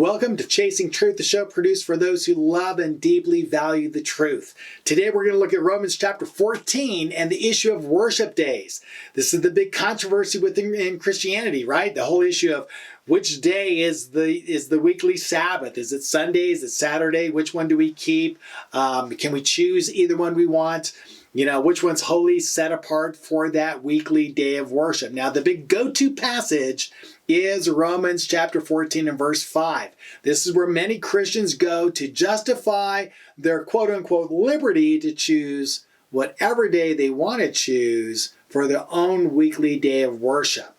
Welcome to Chasing Truth, the show produced for those who love and deeply value the truth. Today we're going to look at Romans chapter 14 and the issue of worship days. This is the big controversy within Christianity, right? The whole issue of which day is the weekly Sabbath. Is it Sunday? Is it Saturday? Which one do we keep? Can we choose either one we want? You know, which one's holy, set apart for that weekly day of worship? Now, the big go-to passage is Romans chapter 14 and verse 5. This is where many Christians go to justify their quote-unquote liberty to choose whatever day they want to choose for their own weekly day of worship.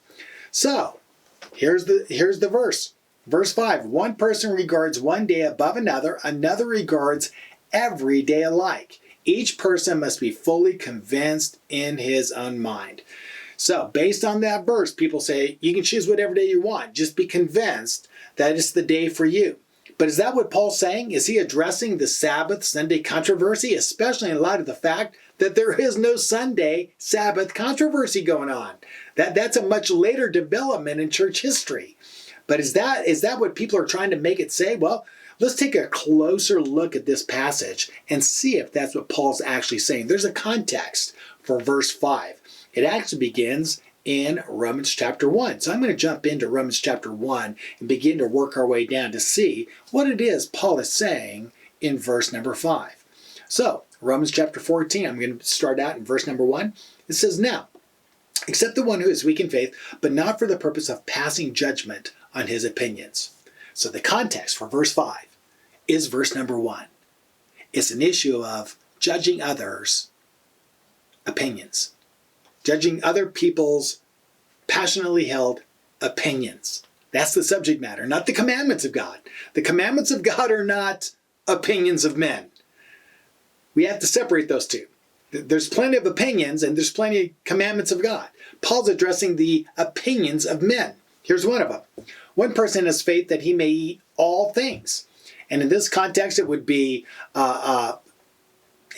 So, here's the verse. Verse 5, one person regards one day above another, another regards every day alike. Each person must be fully convinced in his own mind. So, based on that verse, people say you can choose whatever day you want. Just be convinced that it's the day for you. But is that what Paul's saying? Is he addressing the Sabbath Sunday controversy, especially in light of the fact that there is no Sunday Sabbath controversy going on? That's a much later development in church history. But is that what people are trying to make it say? Well, let's take a closer look at this passage and see if that's what Paul's actually saying. There's a context for verse 5. It actually begins in Romans chapter 1. So I'm going to jump into Romans chapter 1 and begin to work our way down to see what it is Paul is saying in verse number 5. So Romans chapter 14, I'm going to start out in verse number 1. It says, "Now, except the one who is weak in faith, but not for the purpose of passing judgment on his opinions." So the context for verse 5 is verse number 1. It's an issue of judging others' opinions. Judging other people's passionately held opinions. That's the subject matter, not the commandments of God. The commandments of God are not opinions of men. We have to separate those two. There's plenty of opinions and there's plenty of commandments of God. Paul's addressing the opinions of men. Here's one of them. One person has faith that he may eat all things. And in this context, it would be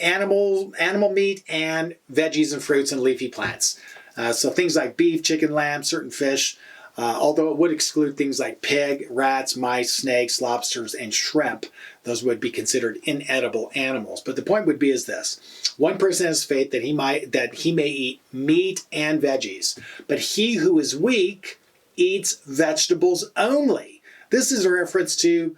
animal meat and veggies and fruits and leafy plants. So things like beef, chicken, lamb, certain fish, although it would exclude things like pig, rats, mice, snakes, lobsters, and shrimp. Those would be considered inedible animals. But the point would be is this. One person has faith that he may eat meat and veggies. But he who is weak eats vegetables only. This is a reference to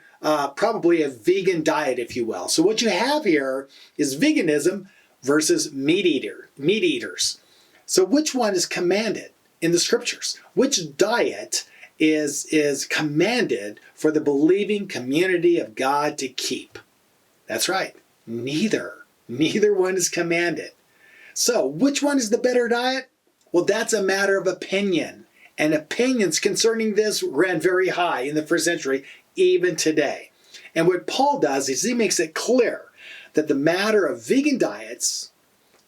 probably a vegan diet, if you will. So what you have here is veganism versus meat eaters. So which one is commanded in the scriptures? Which diet is commanded for the believing community of God to keep? That's right. Neither. Neither one is commanded. So which one is the better diet? Well, that's a matter of opinion. And opinions concerning this ran very high in the first century, even today. And what Paul does is he makes it clear that the matter of vegan diets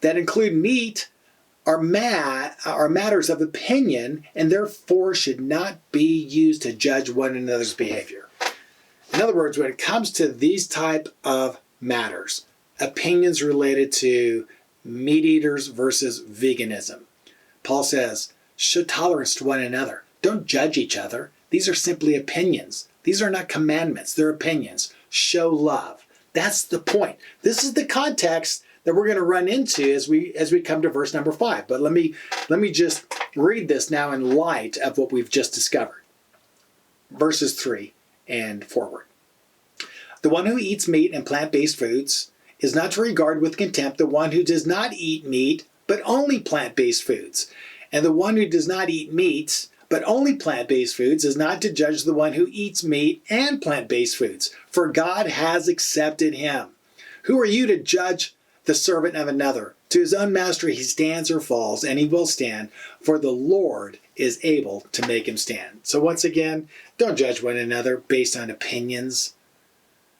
that include meat are matters of opinion and therefore should not be used to judge one another's behavior. In other words, when it comes to these type of matters, opinions related to meat eaters versus veganism, Paul says, show tolerance to one another. Don't judge each other. These are simply opinions. These are not commandments. They're opinions. Show love. That's the point. This is the context that we're going to run into as we come to verse number 5. But let me just read this now in light of what we've just discovered. Verses 3 and forward. The one who eats meat and plant-based foods is not to regard with contempt the one who does not eat meat, but only plant-based foods. And the one who does not eat meat, but only plant-based foods, is not to judge the one who eats meat and plant-based foods, for God has accepted him. Who are you to judge the servant of another? To his own master he stands or falls, and he will stand, for the Lord is able to make him stand. So once again, don't judge one another based on opinions.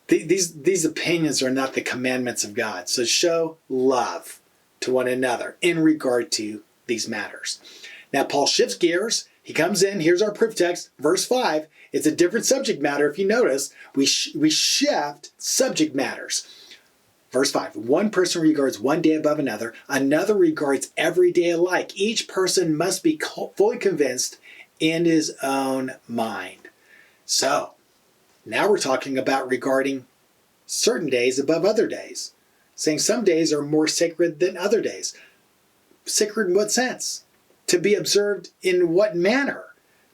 These opinions are not the commandments of God. So show love to one another in regard to these matters. Now Paul shifts gears. He comes in. Here's our proof text, verse 5. It's a different subject matter. If you notice, we shift subject matters. Verse 5, one person regards one day above another. Another regards every day alike. Each person must be fully convinced in his own mind. So Now we're talking about regarding certain days above other days, saying some days are more sacred than other days. Sacred in what sense? To be observed in what manner?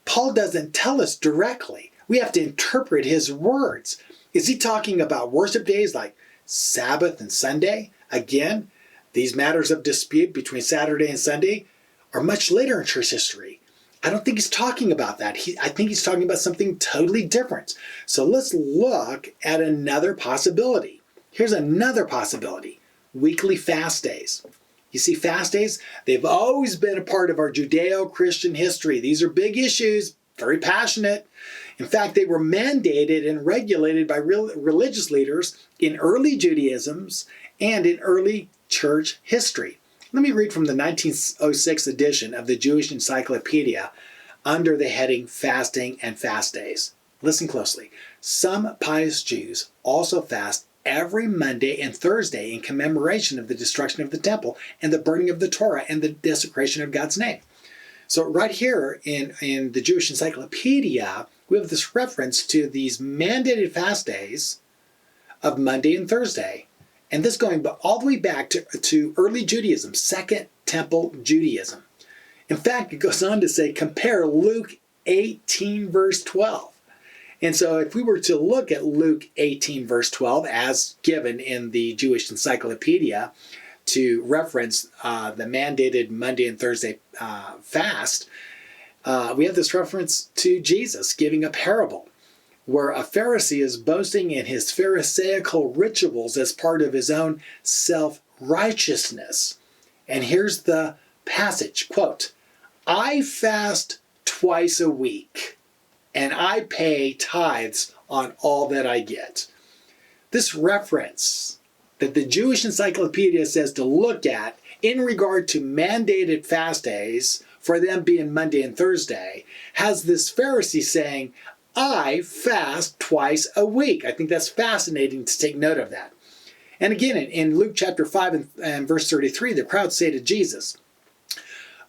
Paul doesn't tell us directly. We have to interpret his words. Is he talking about worship days like Sabbath and Sunday? Again, these matters of dispute between Saturday and Sunday are much later in church history. I don't think he's talking about that. I think he's talking about something totally different. So let's look at another possibility. Here's another possibility. Weekly fast days. You see, fast days, they've always been a part of our Judeo-Christian history. These are big issues, very passionate. In fact, they were mandated and regulated by religious leaders in early Judaisms and in early church history. Let me read from the 1906 edition of the Jewish Encyclopedia under the heading Fasting and Fast Days. Listen closely. Some pious Jews also fast every Monday and Thursday in commemoration of the destruction of the temple and the burning of the Torah and the desecration of God's name. So right here in the Jewish Encyclopedia, we have this reference to these mandated fast days of Monday and Thursday. And this going all the way back to early Judaism, Second Temple Judaism. In fact, it goes on to say, compare Luke 18, verse 12. And so if we were to look at Luke 18, verse 12, as given in the Jewish Encyclopedia, to reference the mandated Monday and Thursday fast, we have this reference to Jesus giving a parable where a Pharisee is boasting in his Pharisaical rituals as part of his own self-righteousness. And here's the passage, quote, I fast twice a week, and I pay tithes on all that I get. This reference that the Jewish Encyclopedia says to look at in regard to mandated fast days, for them being Monday and Thursday, has this Pharisee saying, I fast twice a week. I think that's fascinating to take note of that. And again, in Luke chapter 5 and verse 33, the crowd say to Jesus,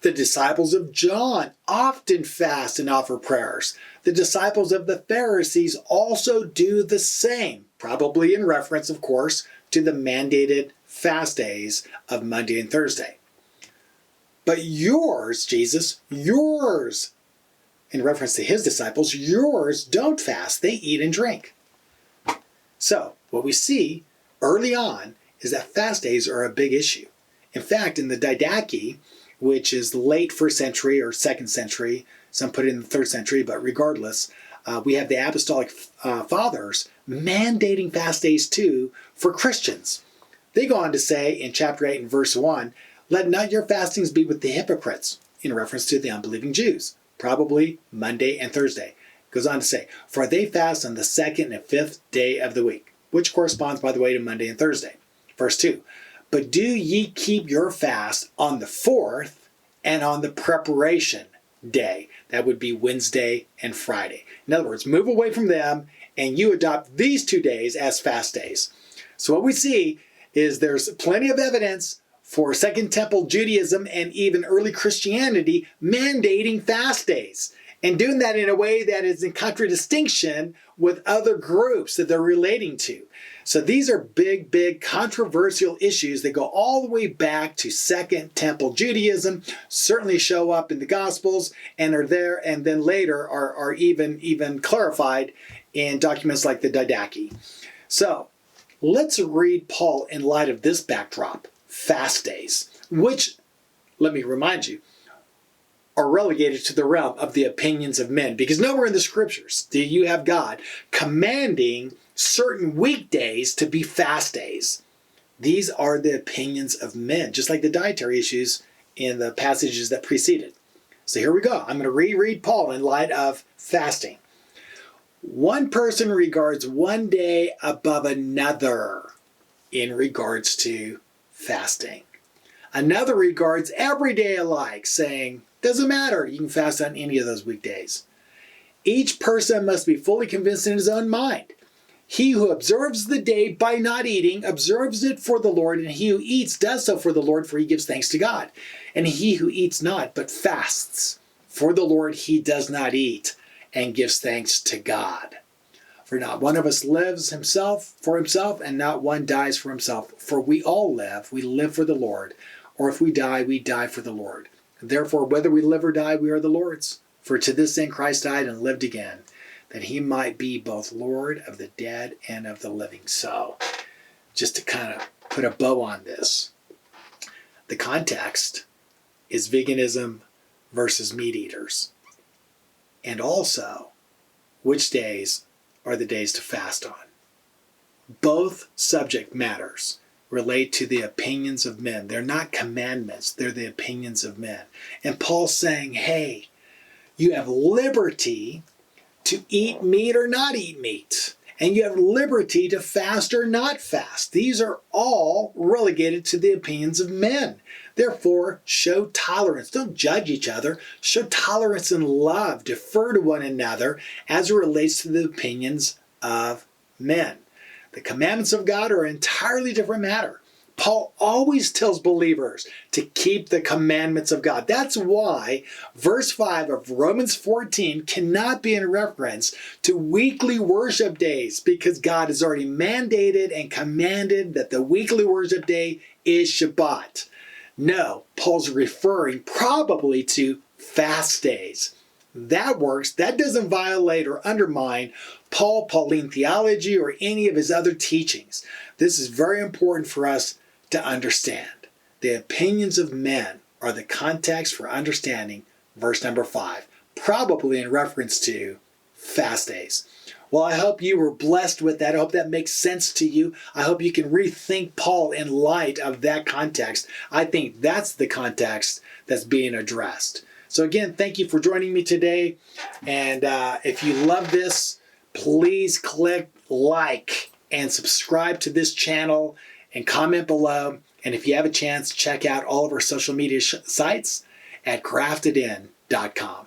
the disciples of John often fast and offer prayers. The disciples of the Pharisees also do the same, probably in reference, of course, to the mandated fast days of Monday and Thursday. But yours, Jesus, yours, in reference to his disciples, yours don't fast, they eat and drink. So, what we see early on is that fast days are a big issue. In fact, in the Didache, which is late 1st century or 2nd century, some put it in the 3rd century, but regardless, we have the apostolic fathers mandating fast days too for Christians. They go on to say in chapter 8 and verse 1, let not your fastings be with the hypocrites, in reference to the unbelieving Jews. Probably Monday and Thursday. Goes on to say, for they fast on the 2nd and 5th day of the week, which corresponds, by the way, to Monday and Thursday. Verse 2, but do ye keep your fast on the 4th and on the preparation day. That would be Wednesday and Friday. In other words, move away from them and you adopt these 2 days as fast days. So what we see is there's plenty of evidence for Second Temple Judaism and even early Christianity mandating fast days and doing that in a way that is in contradistinction with other groups that they're relating to. So these are big, big controversial issues that go all the way back to Second Temple Judaism, certainly show up in the Gospels and are there, and then later are even clarified in documents like the Didache. So let's read Paul in light of this backdrop. Fast days, which, let me remind you, are relegated to the realm of the opinions of men, because nowhere in the scriptures do you have God commanding certain weekdays to be fast days. These are the opinions of men, just like the dietary issues in the passages that preceded. So here we go. I'm going to reread Paul in light of fasting. One person regards one day above another in regards to fasting. Another regards every day alike, saying, doesn't matter, you can fast on any of those weekdays. Each person must be fully convinced in his own mind. He who observes the day by not eating observes it for the Lord, and he who eats does so for the Lord, for he gives thanks to God. And he who eats not, but fasts for the Lord, he does not eat, and gives thanks to God. For not one of us lives for himself, and not one dies for himself. For we all live, we live for the Lord. Or if we die for the Lord. Therefore, whether we live or die, we are the Lord's. For to this end Christ died and lived again, that he might be both Lord of the dead and of the living. So, just to kind of put a bow on this, the context is veganism versus meat eaters. And also, which days are the days to fast on. Both subject matters relate to the opinions of men. They're not commandments, they're the opinions of men. And Paul's saying, hey, you have liberty to eat meat or not eat meat. And you have liberty to fast or not fast. These are all relegated to the opinions of men. Therefore, show tolerance. Don't judge each other. Show tolerance and love. Defer to one another as it relates to the opinions of men. The commandments of God are an entirely different matter. Paul always tells believers to keep the commandments of God. That's why verse 5 of Romans 14 cannot be in reference to weekly worship days, because God has already mandated and commanded that the weekly worship day is Shabbat. No, Paul's referring probably to fast days. That works. That doesn't violate or undermine Pauline theology or any of his other teachings. This is very important for us to understand. The opinions of men are the context for understanding verse number 5, probably in reference to fast days. Well, I hope you were blessed with that. I hope that makes sense to you. I hope you can rethink Paul in light of that context. I think that's the context that's being addressed. So again, thank you for joining me today. And if you love this, please click like and subscribe to this channel and comment below. And if you have a chance, check out all of our social media sites at craftedin.com.